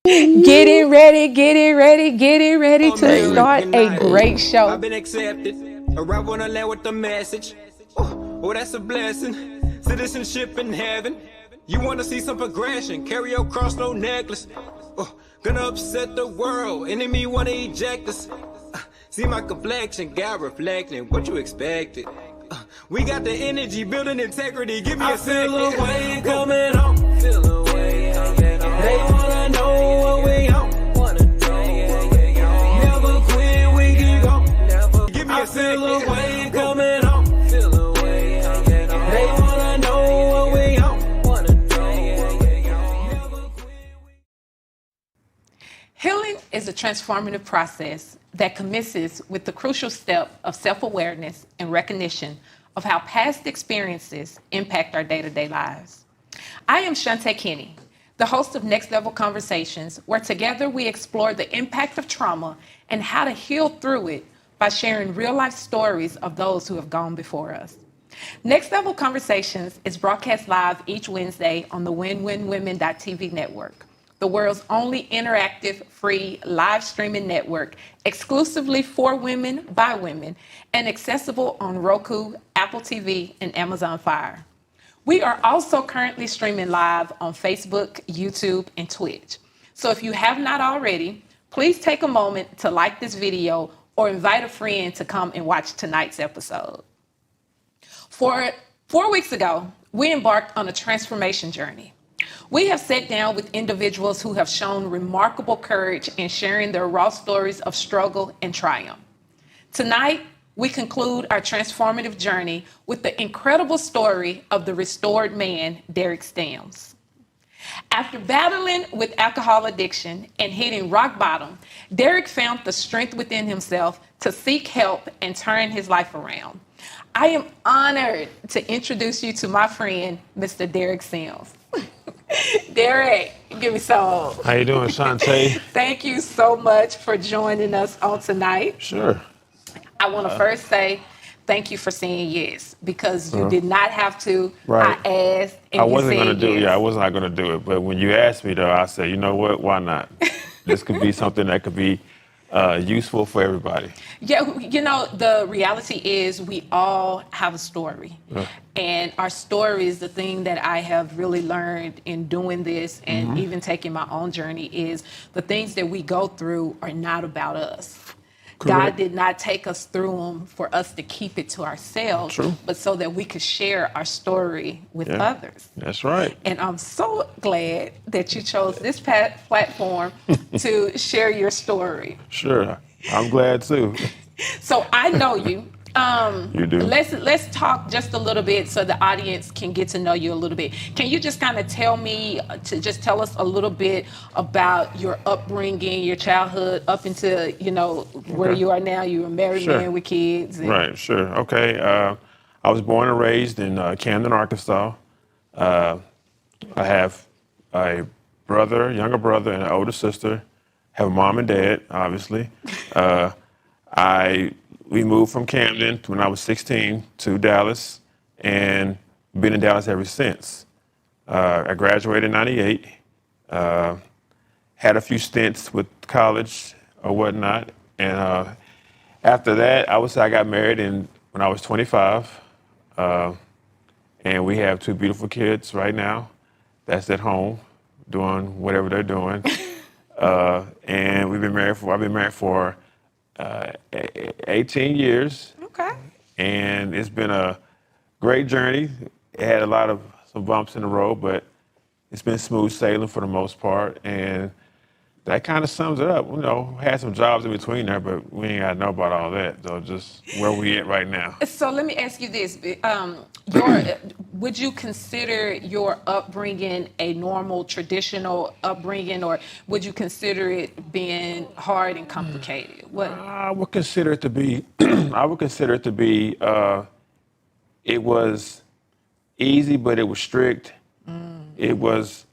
Getting ready to start a great show. I've been accepted. Arrive on the land with the message. Oh, that's a blessing. Citizenship in heaven. You want to see some progression? Carry your cross, no necklace. Oh, gonna upset the world. Enemy want to eject us. See my complexion, God reflecting. What you expected? We got the energy, building integrity. Give me a second. I feel a way coming on. Feel a way coming on. They wanna know what we on. Never quit, we keep on. Give me a second. I feel a way coming on. Feel a way coming on. They wanna know what we on. Healing is a transformative process that commences with the crucial step of self-awareness and recognition of how past experiences impact our day-to-day lives. I am Shawnte Kinney, the host of NexLevel Conversations, where together we explore the impact of trauma and how to heal through it by sharing real-life stories of those who have gone before us. NexLevel Conversations is broadcast live each Wednesday on the WinWinWomen.tv network, the world's only interactive, free, live streaming network exclusively for women, by women, and accessible on Roku, Apple TV, and Amazon Fire. We are also currently streaming live on Facebook, YouTube, and Twitch. So if you have not already, please take a moment to like this video or invite a friend to come and watch tonight's episode. 4 weeks ago, we embarked on a transformation journey. We have sat down with individuals who have shown remarkable courage in sharing their raw stories of struggle and triumph. Tonight, we conclude our transformative journey with the incredible story of the restored man, Derrick Sims. After battling with alcohol addiction and hitting rock bottom, Derrick found the strength within himself to seek help and turn his life around. I am honored to introduce you to my friend, Mr. Derrick Sims. Derrick, give me some. How you doing, Shawnte? Thank you so much for joining us on tonight. Sure. I want to first say thank you for saying yes, because you did not have to. Right. I asked, and I wasn't you going to said do yes. Yeah, I was not going to do it. But when you asked me, though, I said, you know what? Why not? This could be something that could be useful for everybody. Yeah, you know, the reality is we all have a story. And our story is the thing that I have really learned in doing this and even taking my own journey is the things that we go through are not about us. Correct. God did not take us through them for us to keep it to ourselves, True. but so that we could share our story with others. That's right. And I'm so glad that you chose this platform to share your story. Sure. I'm glad, too. So I know you. You do. Let's talk just a little bit so the audience can get to know you a little bit. Can you just kind of tell us a little bit about your upbringing, your childhood, up into, where you are now? You're a married man with kids. Right, sure. Okay. I was born and raised in Camden, Arkansas. I have a younger brother, and an older sister. Have a mom and dad, obviously. We moved from Camden when I was 16 to Dallas, and been in Dallas ever since. I graduated in '98, had a few stints with college or whatnot, and after that, I would say I got married when I was 25, and we have 2 beautiful kids right now that's at home doing whatever they're doing. And I've been married for 18 years. Okay. And it's been a great journey. It had some bumps in the road, but it's been smooth sailing for the most part. And that kind of sums it up. Had some jobs in between there, but we ain't got to know about all that, though, just where we at right now. So let me ask you this. Would you consider your upbringing a normal, traditional upbringing, or would you consider it being hard and complicated? What? I would consider it to be, it was easy, but it was strict. It was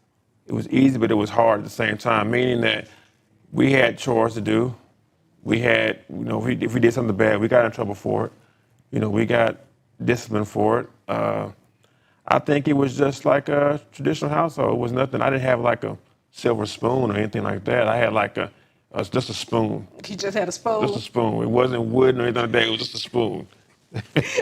easy, but it was hard at the same time, meaning that we had chores to do. We had, if we did something bad, we got in trouble for it. We got discipline for it. I think it was just like a traditional household. It was nothing. I didn't have like a silver spoon or anything like that. I had like just a spoon. You just had a spoon? Just a spoon. It wasn't wood or anything like that. It was just a spoon.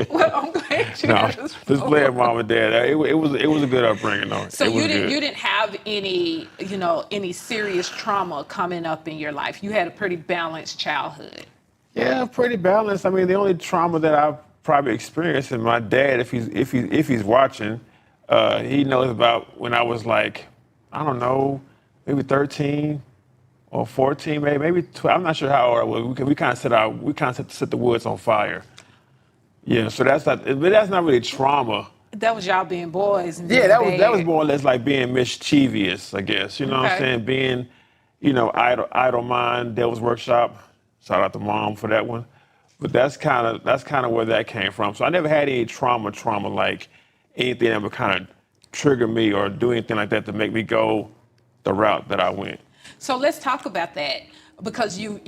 Well, I'm glad you No, had a spoon. just playing mom and dad. It was a good upbringing though. So it was you good. didn't have any, any serious trauma coming up in your life. You had a pretty balanced childhood. Yeah, pretty balanced. I mean, the only trauma that I've probably experienced, and my dad, if he's watching, he knows about when I was like, I don't know, maybe 13 or 14, maybe 12. I'm not sure how old I was. We kind of set the woods on fire. Yeah, so that's not really trauma. That was y'all being boys. And Yeah, being that was bad. more or less like being mischievous, I guess. You know what I'm Okay. saying? Being, idle mind, Devil's Workshop. Shout out to Mom for that one. But that's kind of where that came from. So I never had any trauma like anything that would kind of trigger me or do anything like that to make me go the route that I went. So let's talk about that, because you're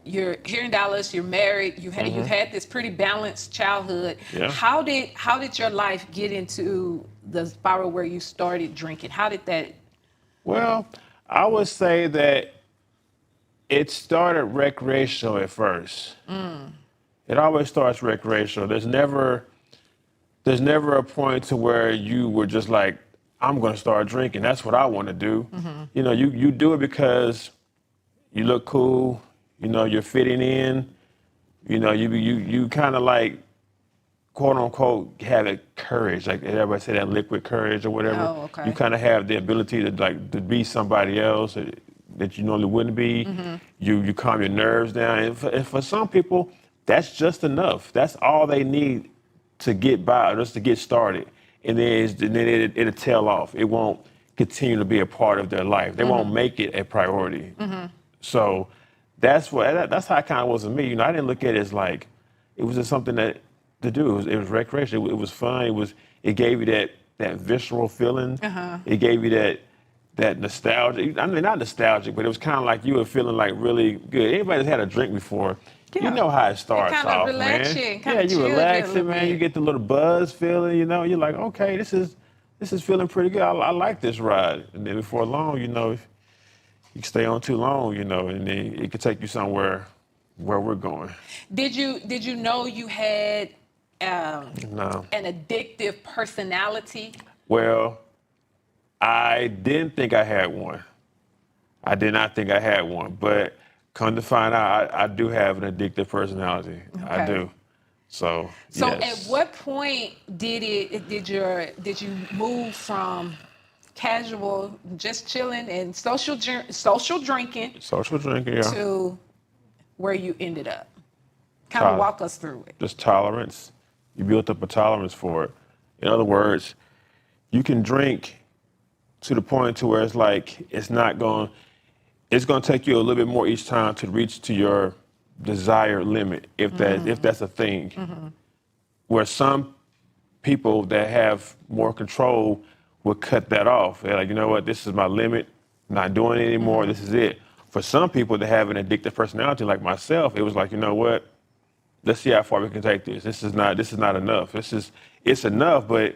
here in Dallas. You're married. You've had this pretty balanced childhood. Yeah. How did your life get into the spiral where you started drinking? How did that? Well, I would say that it started recreational at first. It always starts recreational. There's never a point to where you were just like, I'm going to start drinking. That's what I want to do. You do it because you look cool. You're fitting in. You kind of like, quote unquote, have that courage. Like everybody say that liquid courage or whatever. Oh, okay. You kind of have the ability to be somebody else that you normally wouldn't be. You calm your nerves down. And for some people, that's just enough. That's all they need to get by, just to get started. And then it'll tail off. It won't continue to be a part of their life. They won't make it a priority. So that's how it kind of was with me. I didn't look at it as like, it was just something to do. It was recreation. It was fun. It gave you that visceral feeling. It gave you that nostalgia. I mean, not nostalgic, but it was kind of like you were feeling like really good. Anybody that's had a drink before, Yeah. you know how it starts kinda off, relax you man. and kinda You chill relax a it, little man. bit. You get the little buzz feeling, You're like, okay, this is feeling pretty good. I like this ride. And then before long, if you stay on too long, and then it could take you somewhere where we're going. Did you know you had No. an addictive personality? Well, I didn't think I had one. I did not think I had one, but come to find out, I do have an addictive personality. I Okay. do. So yes. At what point did you move from casual, just chilling and social drinking Social drinking, yeah. to where you ended up? Kind of walk us through it. Just tolerance. You built up a tolerance for it. In other words, you can drink to the point to where it's like it's going to take you a little bit more each time to reach to your desired limit, if that's a thing. Where some people that have more control will cut that off. They're like, you know what, this is my limit. I'm not doing it anymore. This is it. For some people that have an addictive personality like myself, it was like, you know what, let's see how far we can take this. This is not enough. It's enough, but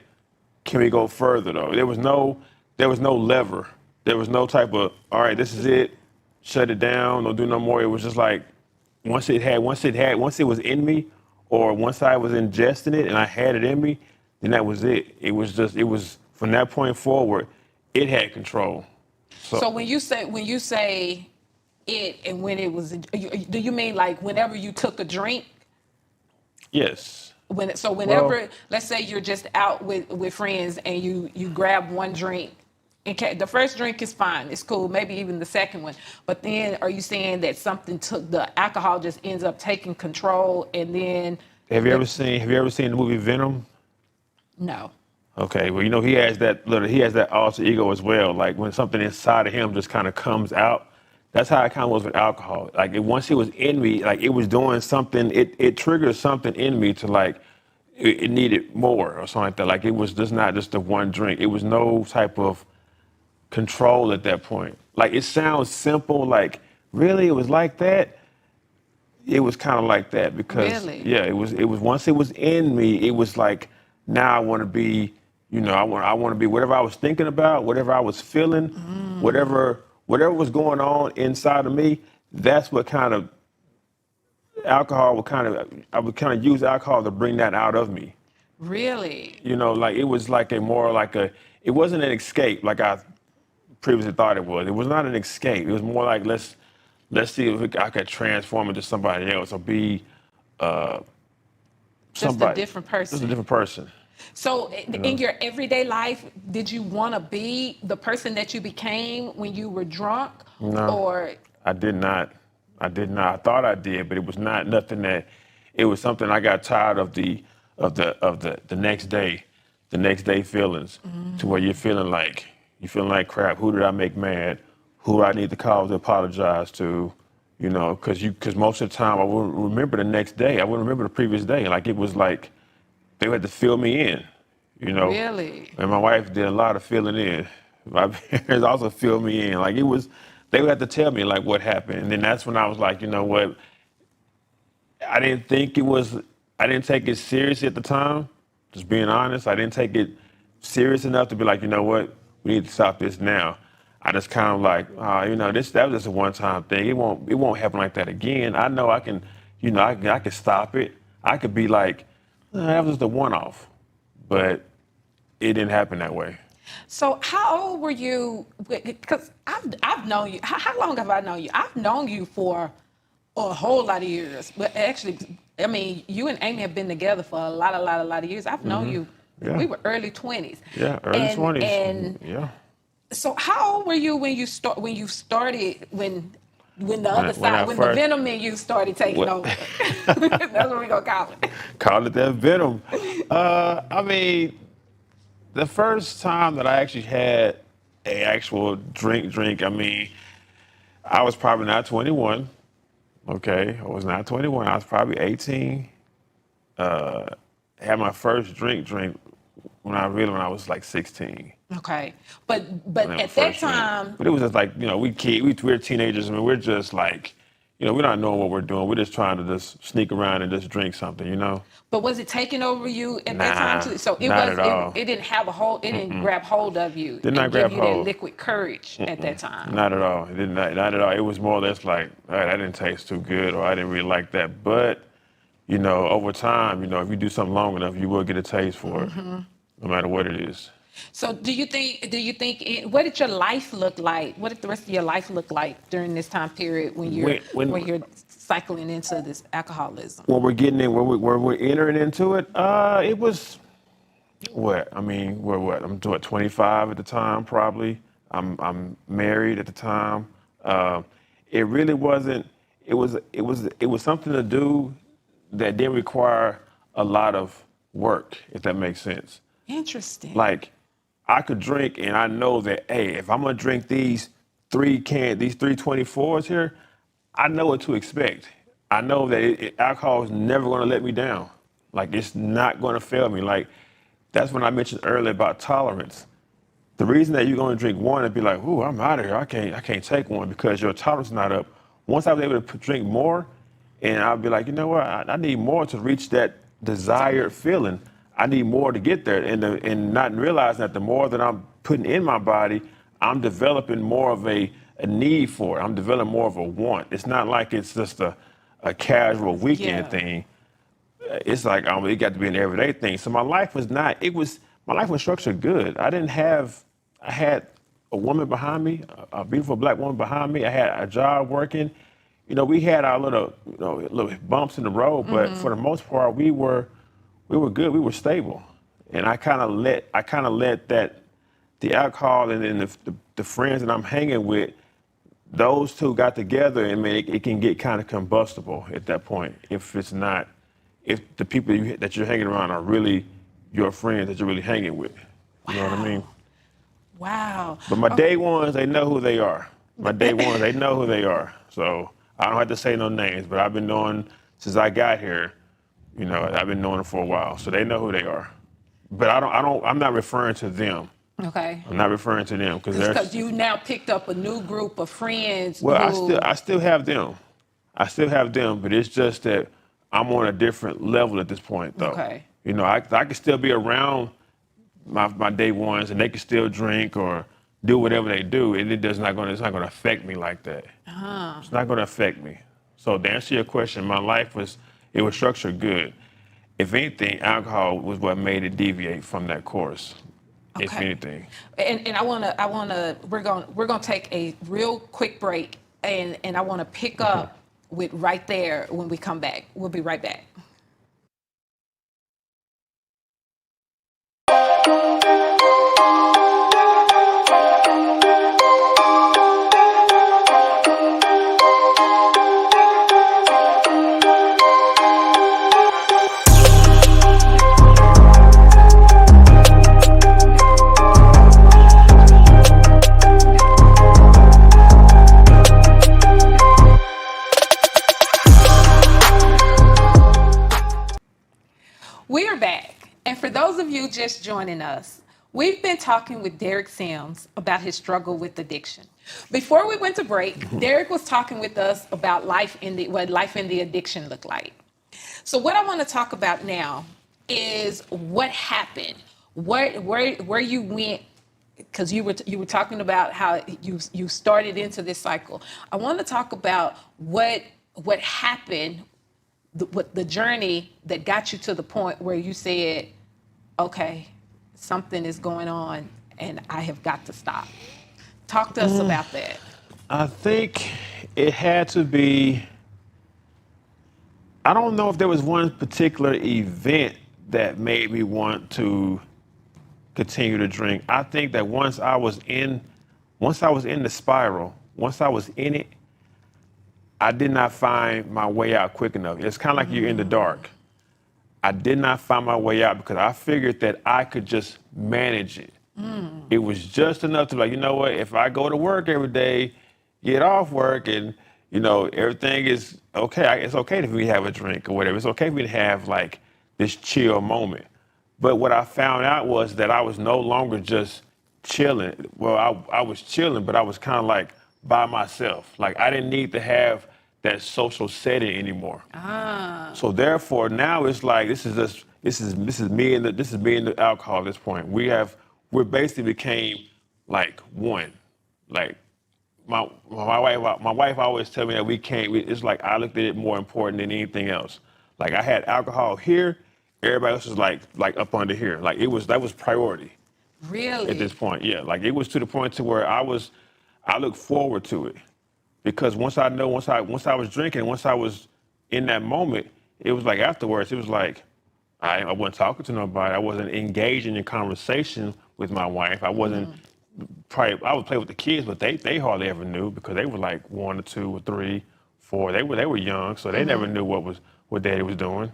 can we go further though? There was no lever. There was no type of, all right, this is it. Shut it down. Don't do no more. It was just like once it was in me, or once I was ingesting it and I had it in me, then that was it. It was from that point forward, it had control. So when you say it and when it was, do you mean like whenever you took a drink? Yes. Whenever, let's say you're just out with friends and you grab one drink, and the first drink is fine, it's cool, maybe even the second one, but then are you saying that the alcohol just ends up taking control, and then? Have you ever seen the movie Venom? No. Okay, well, he has that alter ego as well. Like when something inside of him just kind of comes out. That's how it kind of was with alcohol. Like once it was in me, like it was doing something. It triggered something in me to like it needed more or something like that. Like it was just not just the one drink. It was no type of control at that point. Like it sounds simple. Like really, it was like that. It was kind of like that because Really? yeah, it was once it was in me. It was like now I want to be You know, I want to be whatever I was thinking about, whatever I was feeling, whatever was going on inside of me. That's what kind of alcohol I would kind of use alcohol to bring that out of me. Really? You know, like it was like it wasn't an escape like I previously thought it was. It was not an escape. It was more like let's see if I could transform into somebody else or be Just a different person. Just a different person. So in your everyday life, did you want to be the person that you became when you were drunk? No, or I did not. I did not. I thought I did, but it was not nothing that. It was something I got tired of the next day feelings, to where you're feeling like crap. Who did I make mad? Who do I need to call to apologize to? You know, because most of the time I wouldn't remember the next day. I wouldn't remember the previous day. Like it was like they had to fill me in. You know. Really? And my wife did a lot of filling in. My parents also filled me in. Like it was, they would have to tell me like what happened. And then that's when I was like, you know what? I didn't take it seriously at the time. Just being honest, I didn't take it serious enough to be like, you know what? We need to stop this now. I just kind of like, you know, that was just a one-time thing. It won't happen like that again. I know I can, you know, I can stop it. I could be like, that was just a one-off. But it didn't happen that way. So how old were you? Because I've known you. How long have I known you? I've known you for a whole lot of years. But actually, I mean, you and Amy have been together for a lot of years. I've known you. Yeah. We were early 20s. Yeah, early 20s. And yeah. So how old were you when the other side, when the venom in you started taking over? That's what we're gonna call it. Call it that venom. I mean, the first time that I actually had an actual drink, I mean, I was probably not 21. Okay, I was not 21. I was probably 18. Had my first drink when I was like 16. Okay, but at that time, but it was just like, you know, we're teenagers. I mean, we're just like, you know, we're not knowing what we're doing. We're just trying to just sneak around and just drink something, you know. But was it taking over you at that time too? So it didn't have a hold. It didn't grab hold of you. Did not grab give you hold. that liquid courage at that time. Not at all. It did not at all. It was more or less like, all right, that didn't taste too good, or I didn't really like that. But, you know, over time, you know, if you do something long enough, you will get a taste for it, no matter what it is. So what did your life look like? What did the rest of your life look like during this time period when you're cycling into this alcoholism? When we're getting in, when we're entering into it, it was what? I mean, we're what? I'm 25 at the time, probably. I'm married at the time. It really wasn't. It was something to do that didn't require a lot of work, if that makes sense. Interesting. Like, I could drink, and I know that, hey, if I'm gonna drink these three 324s here, I know what to expect. I know that alcohol is never gonna let me down. Like, it's not gonna fail me. Like, that's when I mentioned earlier about tolerance. The reason that you're gonna drink one and be like, ooh, I'm out of here. I can't take one, because your tolerance is not up. Once I was able to drink more, and I'll be like, you know what, I need more to reach that desired feeling. I need more to get there, and not realizing that the more that I'm putting in my body, I'm developing more of a need for it. I'm developing more of a want. It's not like it's just a casual weekend thing. It's like it got to be an everyday thing. So my life was structured good. I had a woman behind me, a beautiful black woman behind me. I had a job working. You know, we had our little bumps in the road, but for the most part, we were good. We were stable, and I kind of let that the alcohol and then the friends that I'm hanging with, those two got together, and man, it can get kind of combustible at that point if the people that you're hanging around are really your friends that you're really hanging with. You know what I mean? Wow. But my day ones, they know who they are. My day ones, they know who they are. So I don't have to say no names, but I've been knowing since I got here. You know, I've been knowing them for a while, so they know who they are. But I'm not referring to them. Okay. I'm not referring to them because you now picked up a new group of friends. Well, I still have them. I still have them, but it's just that I'm on a different level at this point, though. Okay. You know, I can still be around my day ones, and they can still drink or do whatever they do, and it's not going to affect me like that. It's not going to affect me. So to answer your question, my life was structured good. If anything, alcohol was what made it deviate from that course. Okay. If anything. And we're gonna take a real quick break, and I want to pick up with right there when we come back. We'll be right back. We are back, and for those of you just joining us, we've been talking with Derrick Sims about his struggle with addiction. Before we went to break, Derrick was talking with us about what life in the addiction looked like. So what I want to talk about now is what happened, where you went, because you were talking about how you started into this cycle. I want to talk about what happened. The journey that got you to the point where you said, okay, something is going on and I have got to stop. Talk to us about that. I think it had to be, I don't know if there was one particular event that made me want to continue to drink. I think that once I was in the spiral, once I was in it, I did not find my way out quick enough. It's kind of like you're in the dark. I did not find my way out because I figured that I could just manage it. It was just enough to be like, you know what, if I go to work every day, get off work, and everything is okay. It's okay if we have a drink or whatever. It's okay if we have like this chill moment. But what I found out was that I was no longer just chilling. Well, I was chilling, but I was kind of like by myself. Like I didn't need to have that social setting anymore. So therefore now it's like this is me and the alcohol at this point. We basically became like one. Like my wife always tell me that it's like I looked at it more important than anything else. Like I had alcohol here, everybody else was like up under here. Like that was priority. Really? At this point, yeah. Like it was to the point to where I look forward to it, because once I was drinking, once I was in that moment, it was like afterwards, it was like I wasn't talking to nobody. I wasn't engaging in conversation with my wife. I wasn't I would play with the kids, but they hardly ever knew because they were like 1 or 2 or 3, 4. They were young, so they never knew what daddy was doing,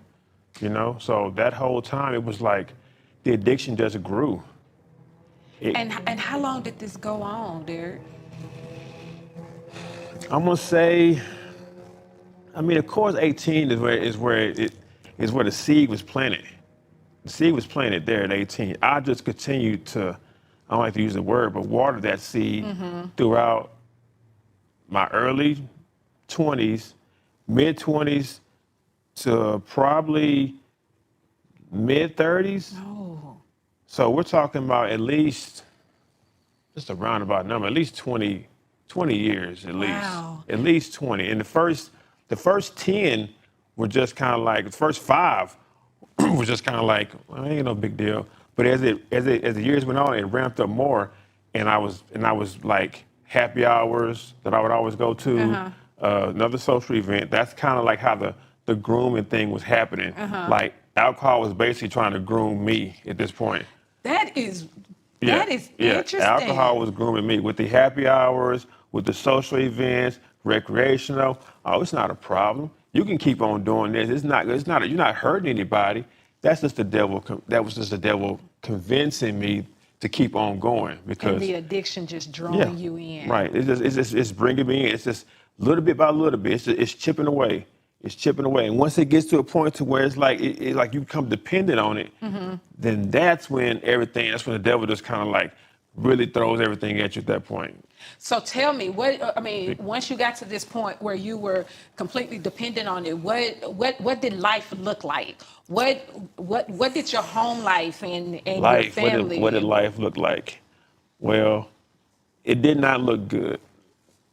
So that whole time, it was like the addiction just grew. And how long did this go on, Derrick? I'm gonna say, of course, 18 is where the seed was planted. The seed was planted there at 18. I just continued to, I don't like to use the word, but water that seed throughout my early 20s, mid 20s to probably mid 30s. Oh. So we're talking about at least, just a roundabout number, at least 20 years at least. Wow. At least 20. And the first 10 were just kind of like, the first 5 was just kind of like, well, ain't no big deal. But as the years went on, it ramped up more, and I was like happy hours that I would always go to, another social event. That's kind of like how the grooming thing was happening. Like alcohol was basically trying to groom me at this point. That is interesting. Alcohol was grooming me with the happy hours, with the social events, recreational. Oh, it's not a problem. You can keep on doing this. It's not. You're not hurting anybody. That's just the devil. That was just the devil convincing me to keep on going because and the addiction just drawing you in. Right. It's bringing me in. It's just little bit by little bit. It's chipping away. It's chipping away. And once it gets to a point to where it's like like you become dependent on it, then that's when the devil just kind of like really throws everything at you at that point. So tell me, once you got to this point where you were completely dependent on it, what did life look like? What did your home life and your family? What did life look like? Well, it did not look good.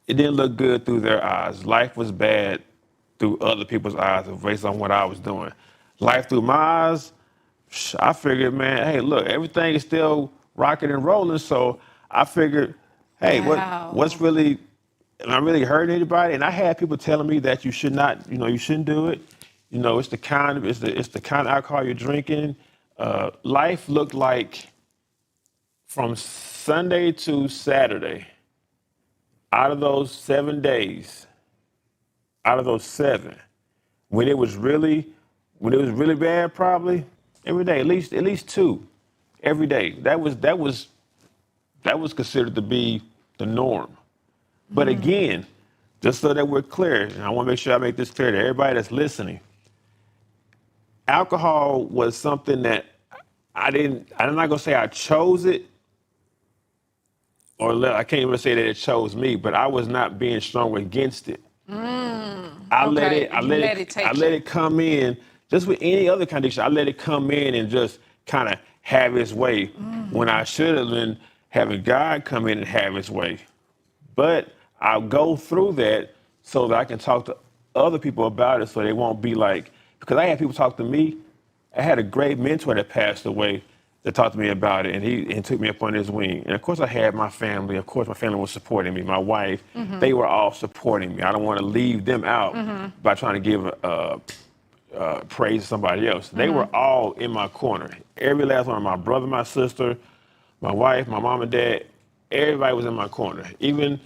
It didn't look good through their eyes. Life was bad through other people's eyes based on what I was doing. Life through my eyes, I figured, man, hey, look, everything is still rocking and rolling. So I figured, hey, Wow. what's really, am I really hurting anybody? And I had people telling me that you should not, you shouldn't do it. It's the kind of alcohol you're drinking. Life looked like from Sunday to Saturday, out of those 7 days, out of those 7, when it was really bad, probably every day, at least 2 every day. That was considered to be the norm. But again, just so that we're clear, and I want to make sure I make this clear to everybody that's listening, alcohol was something that I'm not gonna say I chose it, or I can't even say that it chose me, but I was not being strong against it. I let it come in, just with any other condition. I let it come in and just kind of have its way when I should have been having God come in and have his way. But I'll go through that so that I can talk to other people about it so they won't be like, because I had people talk to me. I had a great mentor that passed away that talked to me about it, and he took me up on his wing. And of course I had my family. Of course my family was supporting me. My wife, they were all supporting me. I don't want to leave them out by trying to give praise to somebody else. They were all in my corner. Every last one of my brother, my sister, my wife, my mom and dad, everybody was in my corner. Even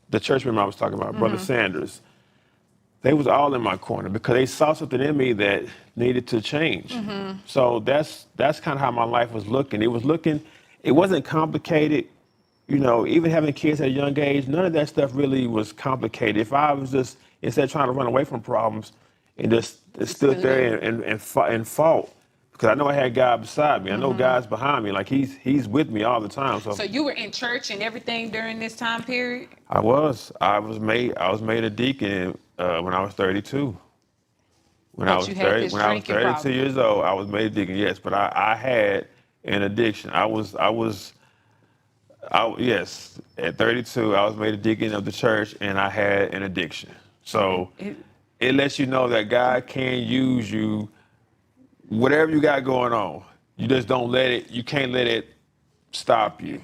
the church member I was talking about, Brother Sanders, they was all in my corner because they saw something in me that needed to change. So that's kind of how my life was looking. It wasn't complicated. Even having kids at a young age, none of that stuff really was complicated. If I was just, instead of trying to run away from problems and just stood there and fought, because I know I had God beside me. I know God's behind me. Like he's with me all the time. So you were in church and everything during this time period? I was made a deacon when I was 32. When I was 32 years old, I was made a deacon. Yes, but I had an addiction. Yes, at 32, I was made a deacon of the church, and I had an addiction. So it lets you know that God can use you, whatever you got going on. You just don't let it. You can't let it stop you.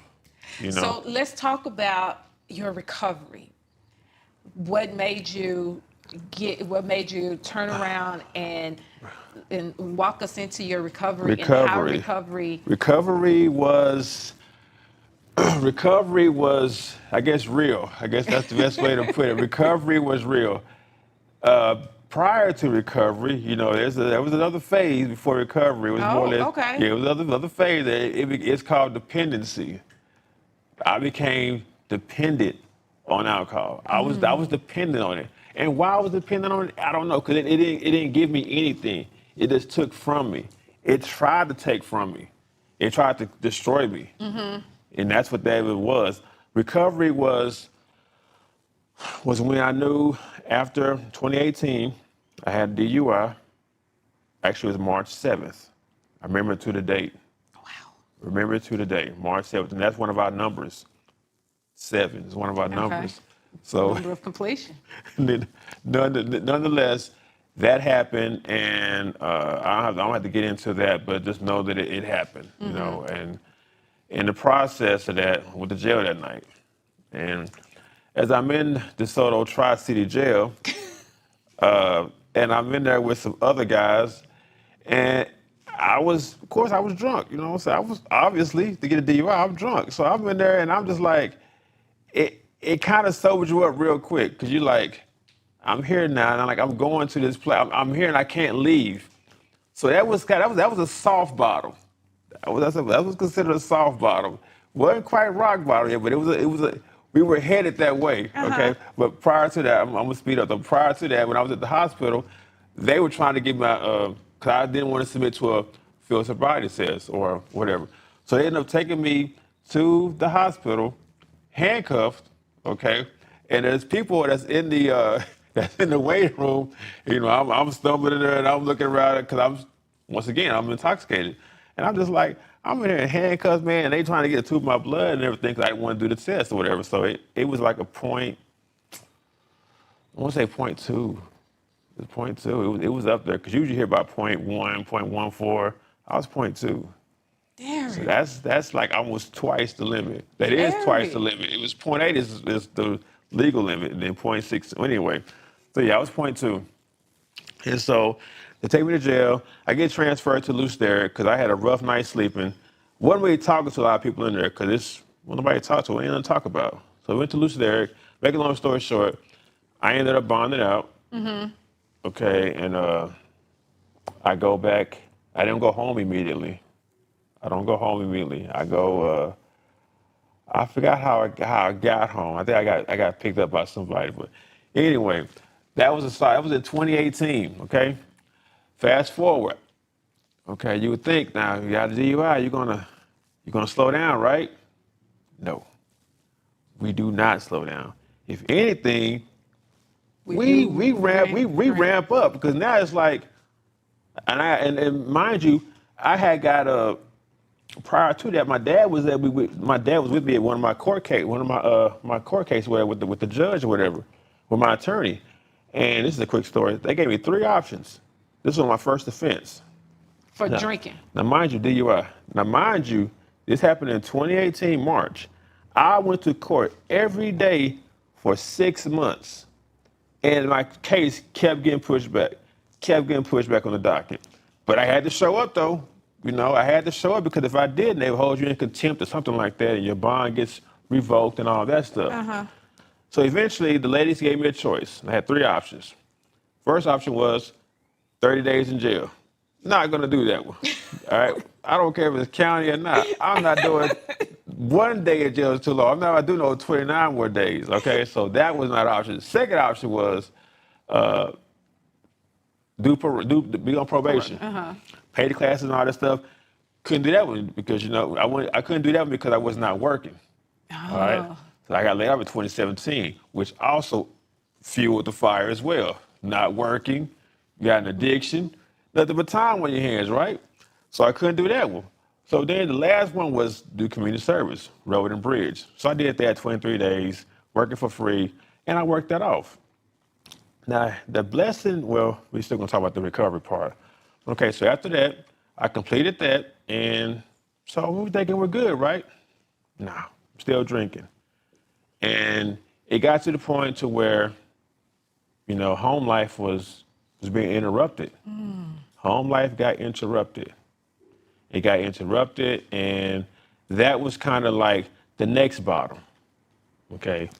So let's talk about your recovery. What made you turn around and walk us into your recovery. And how recovery was, I guess, real. I guess that's the best way to put it. Recovery was real. Prior to recovery, there was another phase before recovery. It was more or less, okay. Yeah, it was another phase. It's called dependency. I became dependent on alcohol. I was dependent on it. And why I was dependent on it, I don't know, because it didn't give me anything. It just took from me. It tried to take from me. It tried to destroy me. And that's what that was. Recovery was when I knew after 2018, I had DUI. Actually, it was March 7th. I remember it to the date. Wow. Remember it to the day, March 7th. And that's one of our numbers. 7 is one of our numbers. So, number of completion. Nonetheless, that happened, and I don't have to get into that, but just know that it happened, and in the process of that, I went to jail that night. And as I'm in DeSoto Tri-City Jail, and I'm in there with some other guys, and I was drunk, so I was obviously, to get a DUI, I'm drunk. So I'm in there, and I'm just like, it kind of sobers you up real quick, because you're like, I'm here now, and I'm going to this place. I'm here, and I can't leave. So that was a soft bottom. That was considered a soft bottom. Wasn't quite rock bottom yet, but we were headed that way. Okay. But prior to that, I'm gonna speed up. Though. Prior to that, when I was at the hospital, they were trying to get my because I didn't want to submit to a field sobriety test or whatever. So they ended up taking me to the hospital, handcuffed, okay? And there's people that's in the waiting room. You know, I'm stumbling in there and I'm looking around because I'm intoxicated. And I'm just like, I'm in here in handcuffs, man, and they trying to get a tube of my blood and everything because I didn't want to do the test or whatever. So it was like a point, I want to say 0.2. It was 0.2. It was up there because usually you hear about 0.1, 0.14. I was 0.2. Derrick. So that's like almost twice the limit. That is twice the limit. It was 0.8 is the legal limit, and then 0.6. Anyway, so yeah, I was 0.2. And so they take me to jail. I get transferred to Loose Derrick because I had a rough night sleeping. Wasn't really talking to a lot of people in there because it's nobody to talk to. Ain't nothing to talk about. So I went to Loose Derrick. Make a long story short, I ended up bonding out. Mm-hmm. Okay, and I go back. I didn't go home immediately. I don't go home immediately. I go. I forgot how I got home. I think I got picked up by somebody. But anyway, that was in 2018. Okay, fast forward. Okay, you would think now you got a DUI, you're gonna slow down, right? No, we do not slow down. If anything, we ramp up because now it's like, and mind you, I had got prior to that, my dad was with me at one of my court cases with the judge or whatever, with my attorney. And this is a quick story. They gave me 3 options. This was my first offense. For drinking. Now, mind you, DUI. Now, mind you, this happened in 2018, March. I went to court every day for 6 months. And my case kept getting pushed back on the docket. But I had to show up, though. You know, I had to show up because if I didn't, they would hold you in contempt or something like that, and your bond gets revoked and all that stuff. Uh-huh. So eventually, the ladies gave me a choice. I had 3 options. First option was 30 days in jail. Not going to do that one. All right? I don't care if it's county or not. I'm not doing 1 day in jail is too long. I'm not doing no 29 more days, okay? So that was not an option. The second option was be on probation. Uh-huh. Pay the classes and all that stuff. Couldn't do that one because, I couldn't do that one because I was not working. Oh. All right? So I got laid off in 2017, which also fueled the fire as well. Not working, you got an addiction, nothing but time on your hands, right? So I couldn't do that one. So then the last one was do community service, road and bridge. So I did that 23 days, working for free, and I worked that off. Now, the blessing, well, we're still going to talk about the recovery part. Okay, so after that, I completed that, and so we were thinking we're good, right? No, I'm still drinking. And it got to the point to where, home life was being interrupted. Mm. Home life got interrupted. It got interrupted, and that was kind of like the next bottom, okay?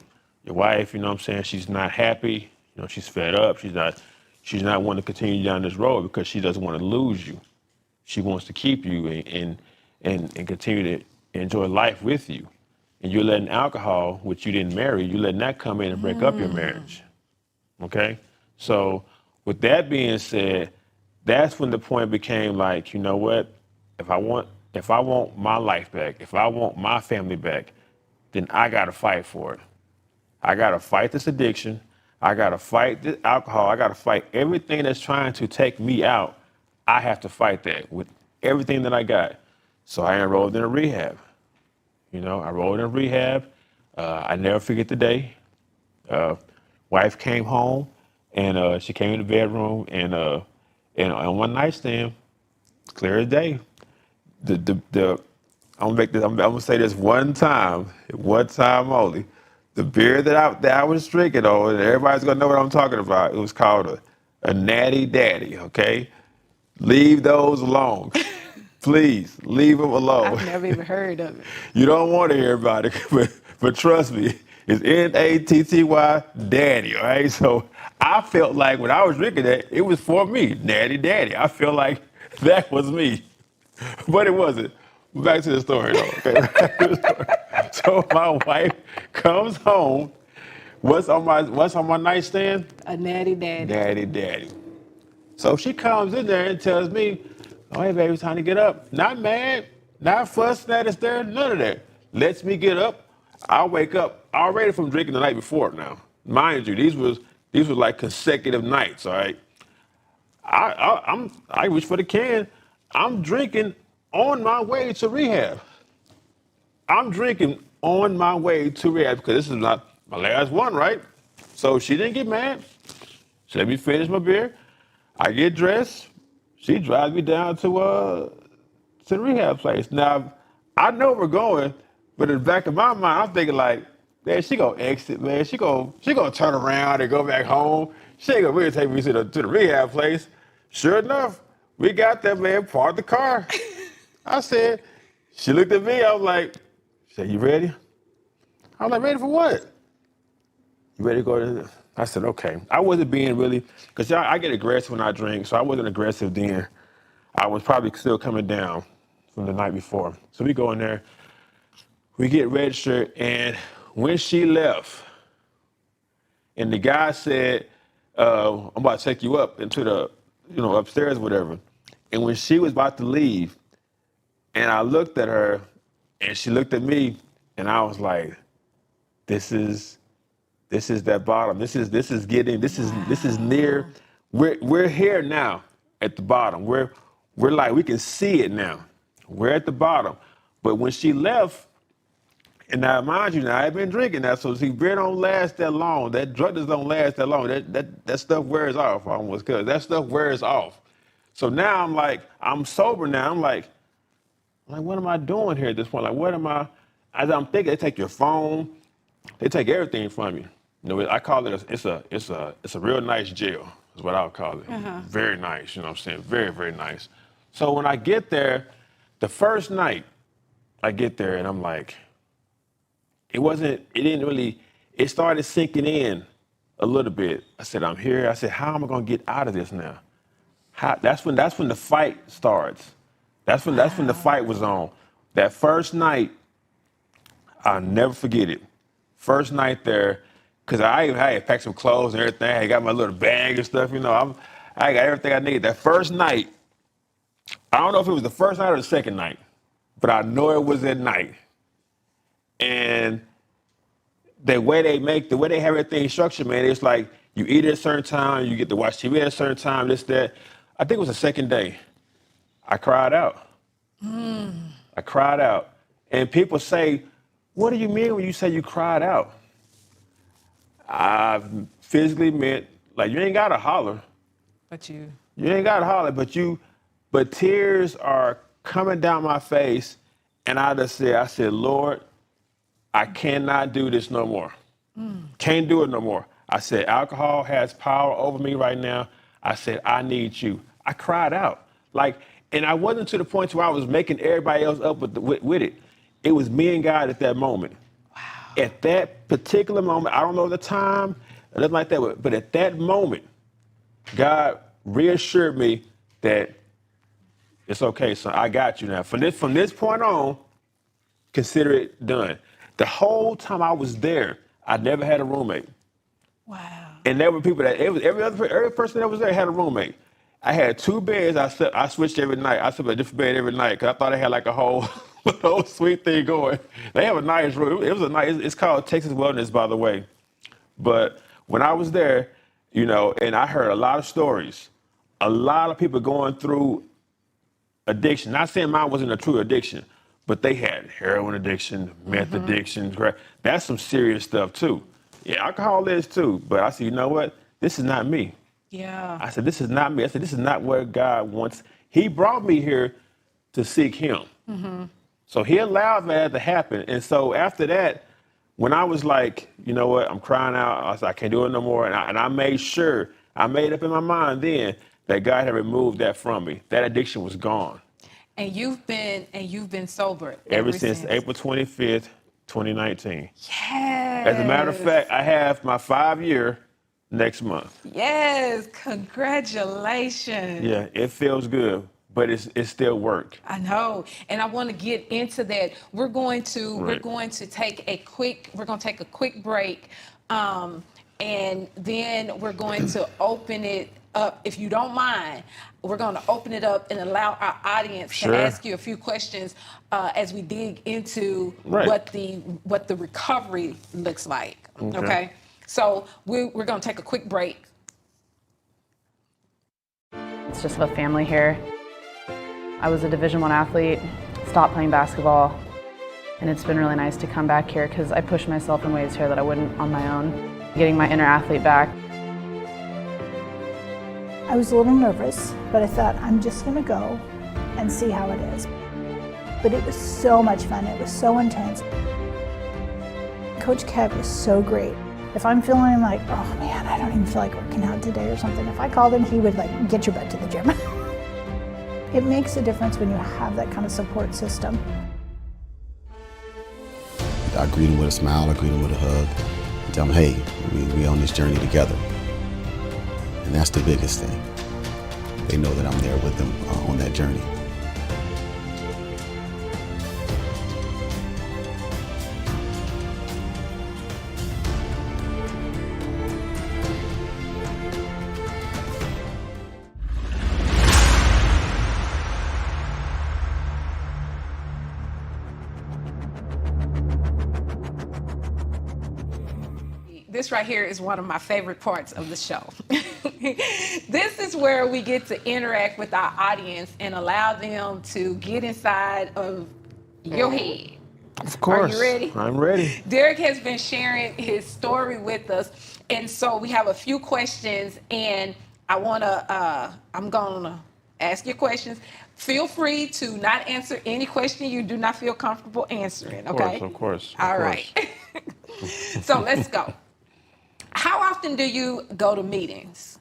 Your wife, she's not happy. She's fed up. She's not wanting to continue down this road because she doesn't want to lose you. She wants to keep you and continue to enjoy life with you. And you're letting alcohol, which you didn't marry, you're letting that come in and break up your marriage, okay? So with that being said, that's when the point became like, you know what? If I want my life back, if I want my family back, then I got to fight for it. I got to fight this addiction. I got to fight the alcohol. I got to fight everything that's trying to take me out. I have to fight that with everything that I got. So I enrolled in a rehab. I enrolled in a rehab. I never forget the day. Wife came home, and she came in the bedroom, and on one nightstand, clear as day, I'm gonna say this one time only. The beer that I was drinking on, and everybody's gonna know what I'm talking about. It was called a Natty Daddy. Okay, leave those alone. Please leave them alone. I've never even heard of it. You don't want to hear about it, but trust me, it's Natty Daddy. All right, so I felt like when I was drinking that, it was for me, Natty Daddy. I feel like that was me, but it wasn't. Back to the story, though. Okay? So my wife comes home. What's on my nightstand? A Natty Daddy. Natty Daddy. So she comes in there and tells me, "Oh, hey, baby, it's time to get up." Not mad, not fussing at us there, none of that. lets me get up. I wake up already from drinking the night before now. Mind you, these were like consecutive nights, all right? I reach for the can. I'm drinking on my way to rehab. I'm drinking on my way to rehab because this is not my last one, right? So she didn't get mad. She let me finish my beer. I get dressed. She drives me down to the rehab place. Now, I know we're going, but in the back of my mind, I'm thinking like, man, she gonna exit, man. She gonna turn around and go back home. She ain't gonna really take me to the rehab place. Sure enough, we got there, man, parked the car. I said, she looked at me, I was like, she said, you ready? I was like, ready for what? You ready to go to I said, okay. I wasn't being really, because I get aggressive when I drink, so I wasn't aggressive then. I was probably still coming down from the night before. So we go in there, we get registered, and when she left, and the guy said, I'm about to take you up into the, upstairs or whatever. And when she was about to leave, and I looked at her, and she looked at me, and I was like, this is that bottom. This is near. We're here now at the bottom. We're like, we can see it now. We're at the bottom. But when she left, and now mind you, now I've been drinking that, so see, beer don't last that long. That drug just don't last that long. That stuff wears off almost, cause that stuff wears off. So now I'm like, I'm sober now. I'm like, what am I doing here at this point? Like, what am I? As I'm thinking, they take your phone, they take everything from you. I call it it's a real nice jail, is what I would call it. Very nice, you know what I'm saying? Very, very nice. So when I get there, the first night I get there and I'm like, it started sinking in a little bit. I said, I'm here. I said, how am I gonna get out of this now? That's when the fight starts. That's when the fight was on. That first night, I'll never forget it. First night there, because I had packed some clothes and everything. I got my little bag and stuff, I got everything I needed. That first night, I don't know if it was the first night or the second night, but I know it was at night. And the way they have everything structured, man, it's like you eat at a certain time, you get to watch TV at a certain time, this, that. I think it was the second day. I cried out. I cried out. And people say, what do you mean when you say you cried out? I physically meant, like, you ain't got to holler. You ain't got to holler, but tears are coming down my face. And I said, Lord, I cannot do this no more. Can't do it no more. I said, alcohol has power over me right now. I said, I need you. I cried out. And I wasn't to the point where I was making everybody else up with it. It was me and God at that moment. Wow. At that particular moment, I don't know the time, or nothing like that, but at that moment, God reassured me that it's okay, son. I got you now. From this point on, consider it done. The whole time I was there, I never had a roommate. Wow. And there were people every person that was there had a roommate. I had 2 beds. I switched every night. I slept at a different bed every night because I thought I had like a whole sweet thing going. They have a nice room. It was a nice. It's called Texas Wellness, by the way. But when I was there, and I heard a lot of stories, a lot of people going through addiction. Not saying mine wasn't a true addiction, but they had heroin addiction, meth addiction. That's some serious stuff too. Yeah, alcohol is too. But I said, you know what? This is not me. Yeah. I said, this is not me. I said, this is not where God wants. He brought me here to seek him. So he allowed that to happen. And so after that, when I was like, you know what, I'm crying out. I said, I can't do it no more. And I made sure, I made up in my mind then that God had removed that from me. That addiction was gone. And you've been sober ever since April 25th, 2019. Yes. As a matter of fact, I have my 5-year next month. Yes, congratulations. Yeah, it feels good, but it's still work. I know, and I want to get into that. We're going to take a quick break. and then we're going to open it up. If you don't mind, we're going to open it up and allow our audience Sure. to ask you a few questions as we dig into Right. what the recovery looks like. Okay? So we're going to take a quick break. It's just about family here. I was a Division I athlete, stopped playing basketball, and it's been really nice to come back here because I pushed myself in ways here that I wouldn't on my own. Getting my inner athlete back. I was a little nervous, but I thought I'm just gonna go and see how it is. But it was so much fun, it was so intense. Coach Kev is so great. If I'm feeling like, oh man, I don't even feel like working out today or something, if I called him, he would like, get your butt to the gym. It makes a difference when you have that kind of support system. I greet them with a smile, I greet them with a hug, and tell them, hey, we on this journey together. And that's the biggest thing. They know that I'm there with them on that journey. This right here is one of my favorite parts of the show. This is where we get to interact with our audience and allow them to get inside of your head. Of course. Are you ready? I'm ready. Derrick has been sharing his story with us, and so we have a few questions, and I'm gonna ask you questions. Feel free to not answer any question you do not feel comfortable answering, okay? Of course. All right. So let's go. How often do you go to meetings?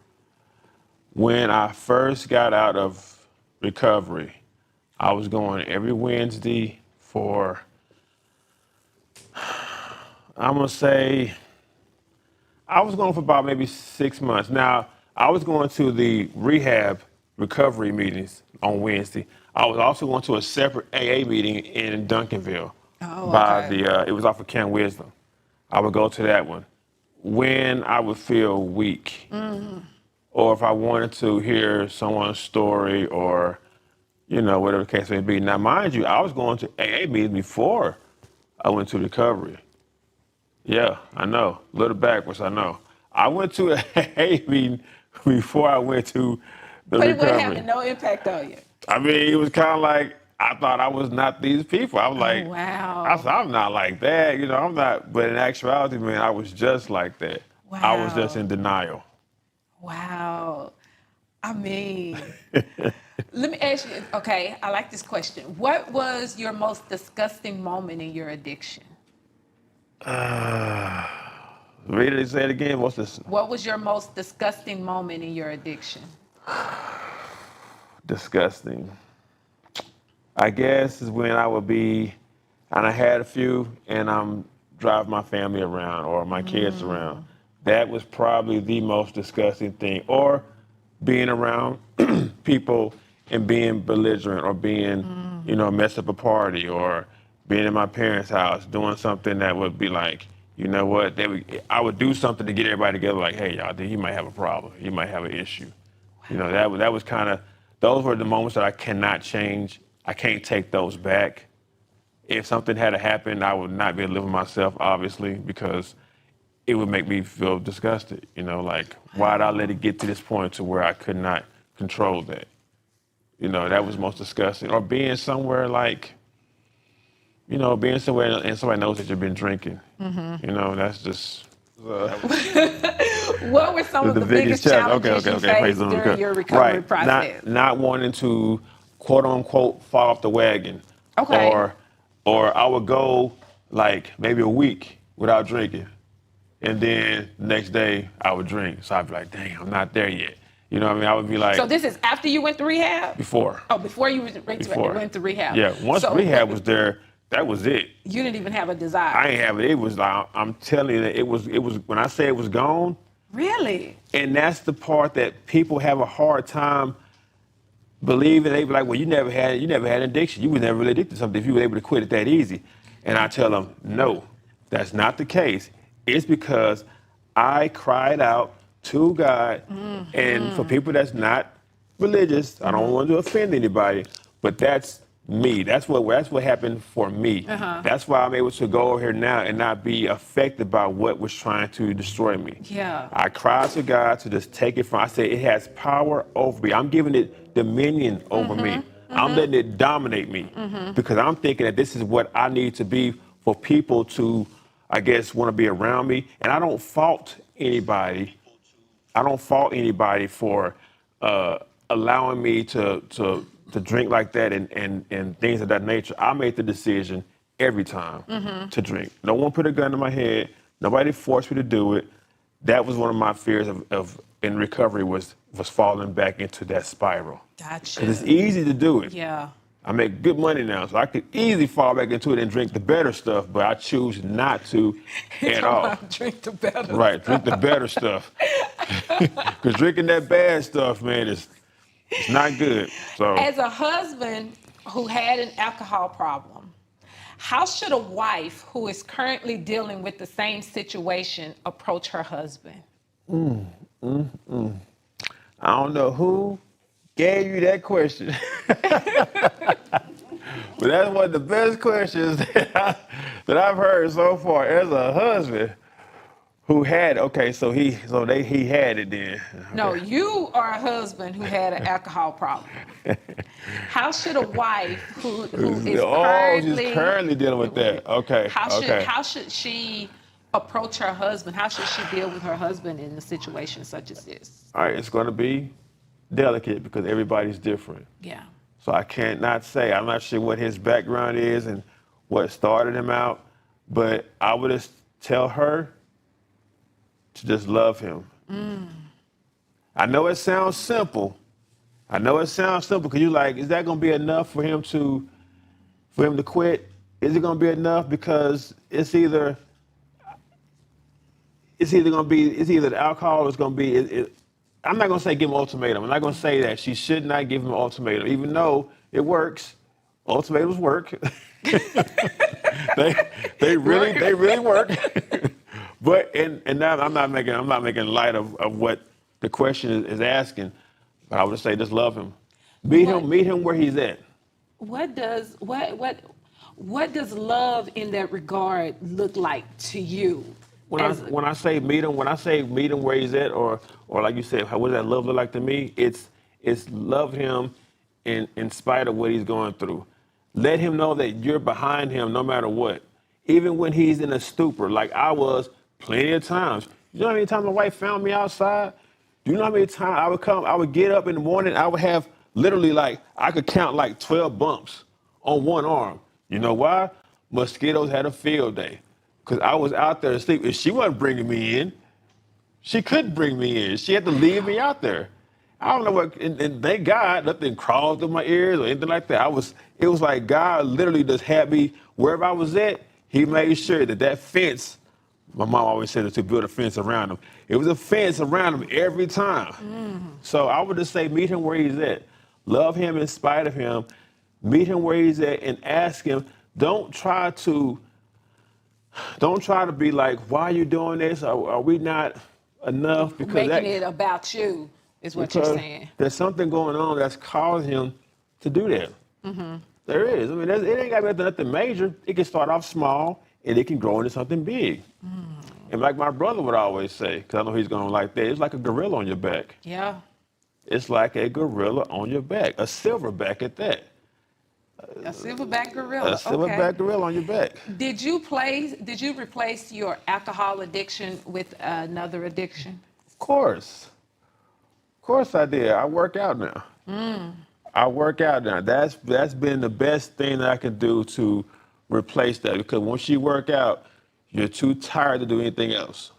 When I first got out of recovery, I was going every Wednesday for, I'm going to say, I was going for about maybe 6 months. Now, I was going to the rehab recovery meetings on Wednesday. I was also going to a separate AA meeting in Duncanville. It was off of Camp Wisdom. I would go to that one when I would feel weak, or if I wanted to hear someone's story, or whatever the case may be. Now, mind you, I was going to AA meetings before I went to recovery. Yeah, I know, a little backwards, I know. I went to an AA meeting before I went to the But recovery. it wasn't having no impact on you. I mean, it was kind of like, I thought I was not these people. I was like, wow. I said, I'm not like that. I'm not. But in actuality, man, I was just like that. Wow. I was just in denial. Wow. I mean, let me ask you, okay, I like this question. What was your most disgusting moment in your addiction? Ready to say it again? What's this? What was your most disgusting moment in your addiction? Disgusting. I guess is when I would be, and I had a few, and I'm driving my family around or my kids around. That was probably the most disgusting thing. Or being around people and being belligerent, or being, mess up a party, or being in my parents' house doing something that would be like, you know what? I would do something to get everybody together. Like, hey, y'all, he might have a problem. He might have an issue. That was kind of. Those were the moments that I cannot change. I can't take those back. If something had to happen, I would not be able to live with myself, obviously, because it would make me feel disgusted. Like, why did I let it get to this point to where I could not control that? That was most disgusting. Or being somewhere like, being somewhere and somebody knows that you've been drinking. That's just. What were some of the biggest challenges you faced during your recovery process? Not wanting to, quote unquote, fall off the wagon. Okay. Or I would go like maybe a week without drinking, and then the next day I would drink. So I'd be like, dang, I'm not there yet. I would be like. So this is after you went to rehab? Before. Oh, before you went to rehab. Yeah, once rehab was there, that was it. You didn't even have a desire. I ain't have it. It was like, I'm telling you that it was when I say it was gone. Really? And that's the part that people have a hard time believing. They be like, well, you never had an addiction. You were never really addicted to something if you were able to quit it that easy. And I tell them, no, that's not the case. It's because I cried out to God. And for people that's not religious, I don't want to offend anybody, but that's me. That's what happened for me. That's why I'm able to go over here now and not be affected by what was trying to destroy me. Yeah. I cried to God to just take it from. I said it has power over me. I'm giving it dominion over me. I'm letting it dominate me because I'm thinking that this is what I need to be for people to, I guess, want to be around me. And I don't fault anybody. I don't fault anybody for allowing me to drink like that and things of that nature. I made the decision every time to drink. No one put a gun to my head. Nobody forced me to do it. That was one of my fears of in recovery was falling back into that spiral. Gotcha. Because it's easy to do it. Yeah. I make good money now, so I could easily fall back into it and drink the better stuff, but I choose not to at all. Drink the better. Right, drink the better stuff. Because drinking that bad stuff, man, it's not good. So, As a husband who had an alcohol problem, how should a wife who is currently dealing with the same situation approach her husband? I don't know who gave you that question. But that's one of the best questions that I've heard so far. As a husband who had, he had it then. No, you are a husband who had an alcohol problem. How should a wife who is she's currently dealing with that. Okay. How should she approach her husband? How should she deal with her husband in a situation such as this? All right, it's going to be delicate because everybody's different. Yeah. So I can't not say. I'm not sure what his background is and what started him out, but I would just tell her to just love him. I know it sounds simple. Because you're like, is that going to be enough for him to quit? Is it going to be enough? Because it's either the alcohol or it's going to be. I'm not going to say give him an ultimatum. I'm not going to say that she should not give him an ultimatum, even though it works. Ultimatums work. they really work. But and now I'm not making light of what the question is asking. But I would say just love him. Meet him where he's at. What does love in that regard look like to you? When I say meet him where he's at, or like you said, what does that love look like to me? It's love him in spite of what he's going through. Let him know that you're behind him no matter what. Even when he's in a stupor, like I was plenty of times. You know how many times my wife found me outside? Do you know how many times I would get up in the morning, I would have literally I could count 12 bumps on one arm. You know why? Mosquitoes had a field day. Because I was out there asleep. If she wasn't bringing me in, she couldn't bring me in. She had to leave me out there. I don't know what, and thank God nothing crawled through my ears or anything like that. It was like God literally just had me, wherever I was at, he made sure that fence, my mom always said to build a fence around him. It was a fence around him every time. So I would just say meet him where he's at. Love him in spite of him. Meet him where he's at and ask him, don't try to be like, why are you doing this? Are we not enough? Because making it about you is what you're saying. There's something going on that's causing him to do that. There is. I mean, it ain't got to be nothing major. It can start off small, and it can grow into something big. And like my brother would always say, because I know he's going to like that, it's like a gorilla on your back. Yeah. It's like a gorilla on your back, a silverback at that. A silverback gorilla. A silverback gorilla on your back. Did you replace your alcohol addiction with another addiction? Of course I did. I work out now. I work out now. That's been the best thing that I can do to replace that, because once you work out, you're too tired to do anything else.